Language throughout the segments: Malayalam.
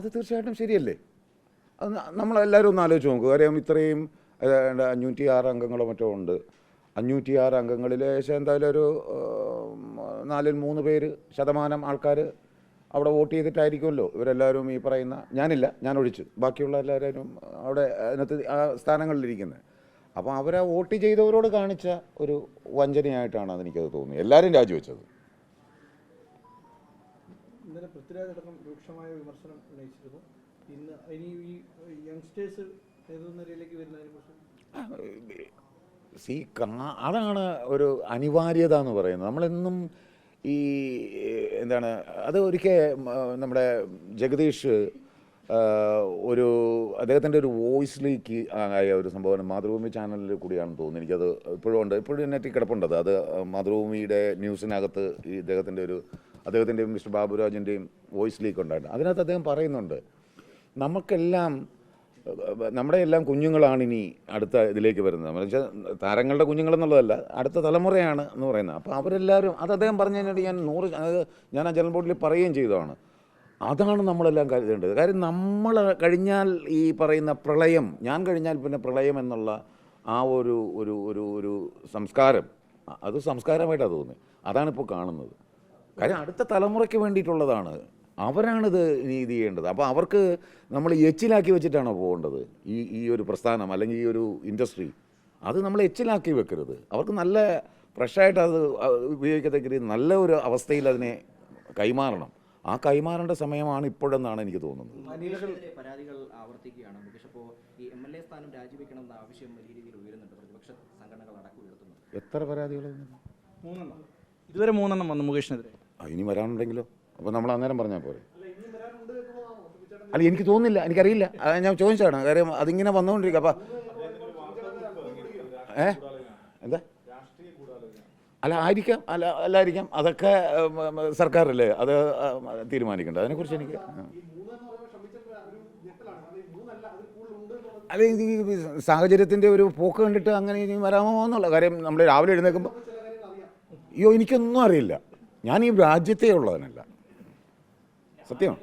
അത് തീർച്ചയായിട്ടും ശരിയല്ലേ? അത് നമ്മളെല്ലാവരും ഒന്ന് ആലോചിച്ച് നോക്കുക. കാര്യം ഇത്രയും 506 അംഗങ്ങളോ മറ്റോ ഉണ്ട്. 506 അംഗങ്ങളിൽ ഏകദേശം എന്തായാലും ഒരു 3 പേര് ശതമാനം ആൾക്കാർ അവിടെ വോട്ട് ചെയ്തിട്ടായിരിക്കുമല്ലോ ഇവരെല്ലാവരും ഈ പറയുന്ന, ഞാൻ ഒഴിച്ച് ബാക്കിയുള്ള എല്ലാവരും അവിടെ അതിനകത്ത് ആ സ്ഥാനങ്ങളിലിരിക്കുന്നത്. അപ്പോൾ അവരെ വോട്ട് ചെയ്തവരോട് കാണിച്ച ഒരു വഞ്ചനയായിട്ടാണ് അതെനിക്കത് തോന്നുന്നത്. എല്ലാവരും രാജിവെച്ചത്. ഇന്നലെ പൃഥ്വിരാജടക്കം രൂക്ഷമായ വിമർശനം ഉന്നയിച്ചിരുന്നു. ഇന്ന് ഇനി ഈ യങ്സ്റ്റേഴ്സ് നേതൃനിരയിലേക്ക് വരുന്നതിനെ കുറിച്ച് അതാണ് ഒരു അനിവാര്യത എന്ന് പറയുന്നത്. നമ്മളെന്നും ഈ എന്താണ് അത് ഒരിക്കൽ നമ്മുടെ ജഗദീഷ് അദ്ദേഹത്തിൻ്റെ ഒരു വോയിസ് ലീക്ക് ആയ ഒരു സംഭവം മാതൃഭൂമി ചാനലിൽ കൂടിയാണെന്ന് തോന്നുന്നു. എനിക്കത് ഇപ്പോഴും നെറ്റിൽ കിടപ്പുണ്ടത്. അത് മാതൃഭൂമിയുടെ ന്യൂസിനകത്ത് ഈ അദ്ദേഹത്തിൻ്റെയും മിസ്റ്റർ ബാബുരാജിൻ്റെയും വോയിസ് ലീക്ക് ഉണ്ടായിരുന്നു. അതിനകത്ത് അദ്ദേഹം പറയുന്നുണ്ട്, നമ്മുടെ എല്ലാം കുഞ്ഞുങ്ങളാണിനി അടുത്ത ഇതിലേക്ക് വരുന്നത്. എന്ന് വെച്ചാൽ താരങ്ങളുടെ കുഞ്ഞുങ്ങളെന്നുള്ളതല്ല, അടുത്ത തലമുറയാണ് എന്ന് പറയുന്നത്. അപ്പോൾ അവരെല്ലാവരും അദ്ദേഹം പറഞ്ഞതിനോട് ഞാൻ ആ ജനറൽ ബോർഡിൽ പറയുകയും ചെയ്തതാണ്. അതാണ് നമ്മളെല്ലാം കരുതേണ്ടത്. കാര്യം നമ്മൾ കഴിഞ്ഞാൽ ഈ പറയുന്ന പ്രളയം, ഞാൻ കഴിഞ്ഞാൽ പിന്നെ പ്രളയം എന്നുള്ള ആ ഒരു സംസ്കാരം, അത് സംസ്കാരമായിട്ടാണ് തോന്നുന്നത്. അതാണിപ്പോൾ കാണുന്നത്. കാര്യം അടുത്ത തലമുറയ്ക്ക് വേണ്ടിയിട്ടുള്ളതാണ്. അവരാണിത് ഇത് ചെയ്യേണ്ടത്. അപ്പോൾ അവർക്ക് നമ്മൾ എച്ചിലാക്കി വെച്ചിട്ടാണോ പോകേണ്ടത് ഈ ഒരു പ്രസ്ഥാനം അല്ലെങ്കിൽ ഈ ഒരു ഇൻഡസ്ട്രി? അത് നമ്മൾ എച്ചിലാക്കി വെക്കരുത്. അവർക്ക് നല്ല ഫ്രഷായിട്ട് അത് ഉപയോഗിക്കത്തക്ക രീതി നല്ല ഒരു അവസ്ഥയിൽ അതിനെ കൈമാറണം. ആ കൈമാറേണ്ട സമയമാണ് ഇപ്പോഴെന്നാണ് എനിക്ക് തോന്നുന്നത്. പരാതികൾ ആവർത്തിക്കുകയാണ് മുകേഷ്. അപ്പോൾ ഈ MLA സ്ഥാനം രാജിവെക്കണമെന്ന ആവശ്യം വലിയ രീതിയിൽ ഉയരുന്നുണ്ട്. പ്രതിപക്ഷ സംഘടനകൾ അടക്കം ഉയർത്തുന്നു. എത്ര പരാതികൾ? 3 ഇതുവരെ 3 വന്നു മുകേഷിനെതിരെ. ഇനി വരാനുണ്ടെങ്കിലോ? അപ്പോൾ നമ്മൾ അന്നേരം പറഞ്ഞാൽ പോരെ? അല്ല, എനിക്ക് തോന്നുന്നില്ല, എനിക്കറിയില്ല. ഞാൻ ചോദിച്ചതാണ്. കാര്യം അതിങ്ങനെ വന്നുകൊണ്ടിരിക്കുക. അപ്പം എന്താ അല്ലായിരിക്കാം. അതൊക്കെ സർക്കാരല്ലേ അത് തീരുമാനിക്കേണ്ടത്. അതിനെക്കുറിച്ച് എനിക്ക് ഈ സാഹചര്യത്തിൻ്റെ ഒരു പോക്ക് കണ്ടിട്ട് അങ്ങനെ ഇനി വരാമോ എന്നുള്ള കാര്യം. നമ്മൾ രാവിലെ എഴുന്നേൽക്കുമ്പോൾ എനിക്കൊന്നും അറിയില്ല. ഞാൻ ഈ രാജ്യത്തേ ഉള്ളതിനല്ല, സത്യമാണ്.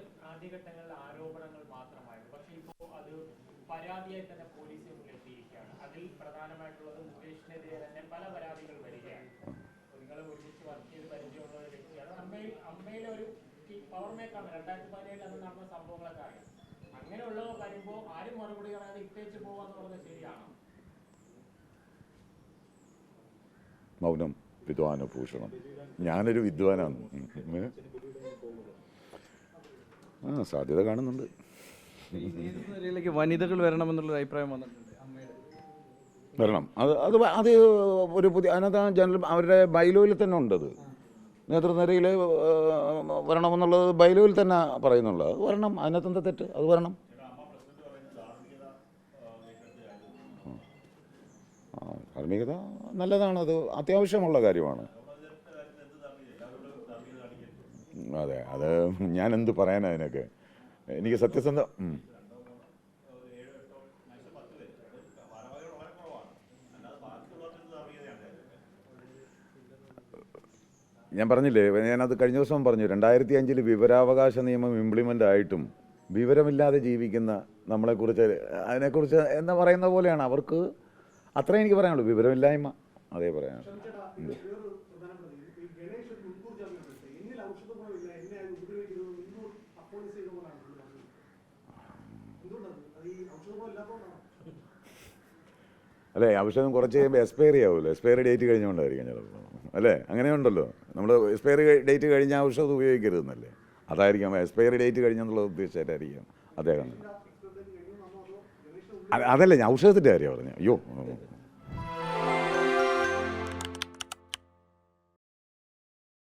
മൗനം വിദ്വാനഭൂഷണം. ഞാനൊരു വിദ്വാനാണ്. സാധ്യത കാണുന്നുണ്ട്. വനിതകൾ വരണമെന്നുള്ള അഭിപ്രായം വന്നിട്ടുണ്ട്. വരണം. അത് ഒരു പുതിയ അതിനകത്ത് ജനറൽ അവരുടെ ബൈലോയിൽ തന്നെ ഉണ്ടത്. നേതൃനിരയിൽ വരണമെന്നുള്ളത് ബൈലോയിൽ തന്നെ പറയുന്നുള്ളത്. അത് വരണം. അതിനകത്ത് എന്താ തെറ്റ്? അത് വരണം. ധാർമ്മികത നല്ലതാണ്. അത് അത്യാവശ്യമുള്ള കാര്യമാണ്. അതെ, അത് ഞാൻ എന്ത് പറയാനാ അതിനൊക്കെ? എനിക്ക് സത്യസന്ധ ഞാൻ പറഞ്ഞില്ലേ, ഞാനത് കഴിഞ്ഞ ദിവസം പറഞ്ഞു. 2005 വിവരാവകാശ നിയമം ഇംപ്ലിമെൻ്റ് ആയിട്ടും വിവരമില്ലാതെ ജീവിക്കുന്ന നമ്മളെക്കുറിച്ച് അതിനെക്കുറിച്ച് എന്താ പറയുന്ന പോലെയാണ്. അവർക്ക് അത്രേ എനിക്ക് പറയാനുള്ളൂ. വിവരമില്ലായ്മ, അതേ പറയാനുള്ളൂ. അല്ലേ, ഔഷധം കുറച്ച് കഴിയുമ്പോൾ എക്സ്പയറി ആവുമല്ലോ. എക്സ്പയറി ഡേറ്റ് കഴിഞ്ഞുകൊണ്ടായിരിക്കും ചിലപ്പോൾ, അല്ലേ? അങ്ങനെയുണ്ടല്ലോ. നമ്മൾ എക്സ്പയറി ഡേറ്റ് കഴിഞ്ഞ ഔഷധം ഉപയോഗിക്കരുതെന്നല്ലേ? അതായിരിക്കും എക്സ്പയറി ഡേറ്റ് കഴിഞ്ഞെന്നുള്ളത് ഉദ്ദേശിച്ചായിരിക്കും അദ്ദേഹം. അതല്ല, ഞാൻ ഔഷധത്തിൻ്റെ കാര്യമാണ് പറഞ്ഞത്. അയ്യോ.